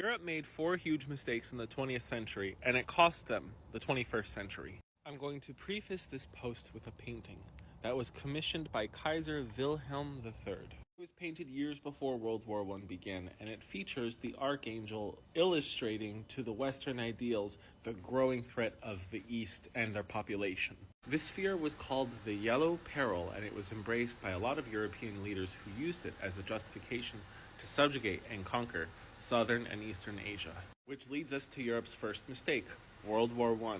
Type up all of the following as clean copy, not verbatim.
Europe made four huge mistakes in the 20th century, and it cost them the 21st century. I'm going to preface this post with a painting that was commissioned by Kaiser Wilhelm III. It was painted years before World War I began, and it features the Archangel illustrating to the Western ideals the growing threat of the East and their population. This fear was called the Yellow Peril, and it was embraced by a lot of European leaders who used it as a justification to subjugate and conquer Southern and Eastern Asia. Which leads us to Europe's first mistake, World War I.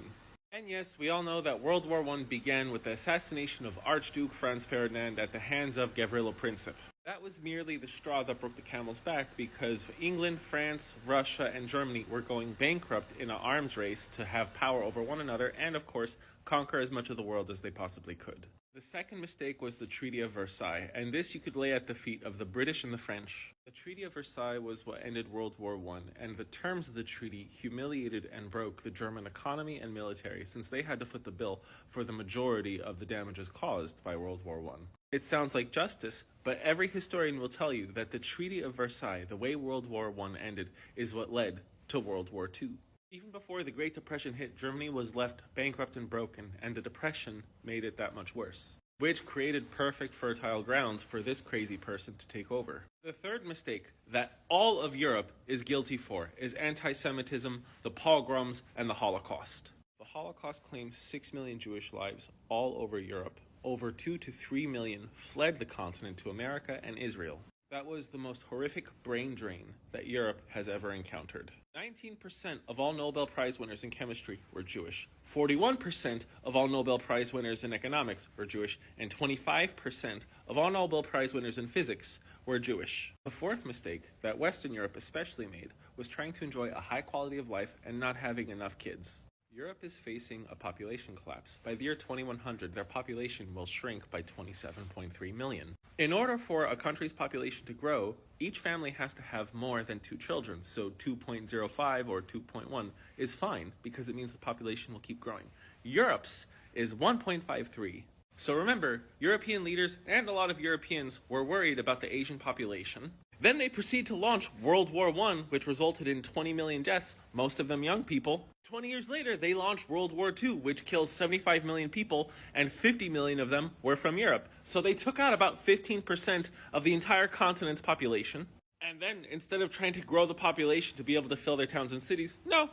And yes, we all know that World War I began with the assassination of Archduke Franz Ferdinand at the hands of Gavrilo Princip. That was merely the straw that broke the camel's back because England, France, Russia, and Germany were going bankrupt in an arms race to have power over one another and, of course, conquer as much of the world as they possibly could. The second mistake was the Treaty of Versailles, and this you could lay at the feet of the British and the French. The Treaty of Versailles was what ended World War I, and the terms of the treaty humiliated and broke the German economy and military since they had to foot the bill for the majority of the damages caused by World War I. It sounds like justice, but every historian will tell you that the Treaty of Versailles, the way World War I ended, is what led to World War II. Even before the Great Depression hit, Germany was left bankrupt and broken, and the Depression made it that much worse, which created perfect fertile grounds for this crazy person to take over. The third mistake that all of Europe is guilty for is anti-Semitism, the pogroms, and the Holocaust. The Holocaust claimed 6 million Jewish lives all over Europe. Over 2 to 3 million fled the continent to America and Israel. That was the most horrific brain drain that Europe has ever encountered. 19% of all Nobel Prize winners in chemistry were Jewish. 41% of all Nobel Prize winners in economics were Jewish. And 25% of all Nobel Prize winners in physics were Jewish. The fourth mistake that Western Europe especially made was trying to enjoy a high quality of life and not having enough kids. Europe is facing a population collapse. By the year 2100, their population will shrink by 27.3 million. In order for a country's population to grow, each family has to have more than 2 children, so 2.05 or 2.1 is fine because it means the population will keep growing. Europe's is 1.53. So remember, European leaders and a lot of Europeans were worried about the Asian population. Then they proceed to launch World War I, which resulted in 20 million deaths, most of them young people. 20 years later, they launched World War II, which killed 75 million people, and 50 million of them were from Europe. So they took out about 15% of the entire continent's population. And then, instead of trying to grow the population to be able to fill their towns and cities, no,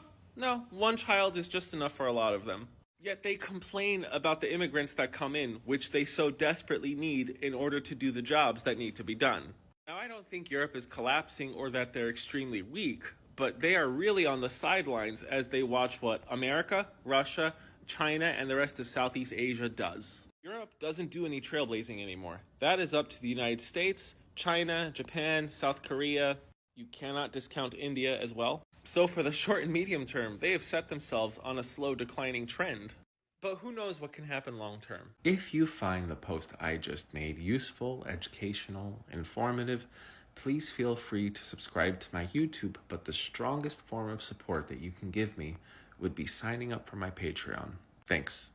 one child is just enough for a lot of them. Yet they complain about the immigrants that come in, which they so desperately need in order to do the jobs that need to be done. Now, I don't think Europe is collapsing or that they're extremely weak, but they are really on the sidelines as they watch what America, Russia, China, and the rest of Southeast Asia does. Europe doesn't do any trailblazing anymore. That is up to the United States, China, Japan, South Korea. You cannot discount India as well. So for the short and medium term, they have set themselves on a slow declining trend. But who knows what can happen long term. If you find the post I just made useful, educational, informative, please feel free to subscribe to my YouTube, but the strongest form of support that you can give me would be signing up for my Patreon. Thanks.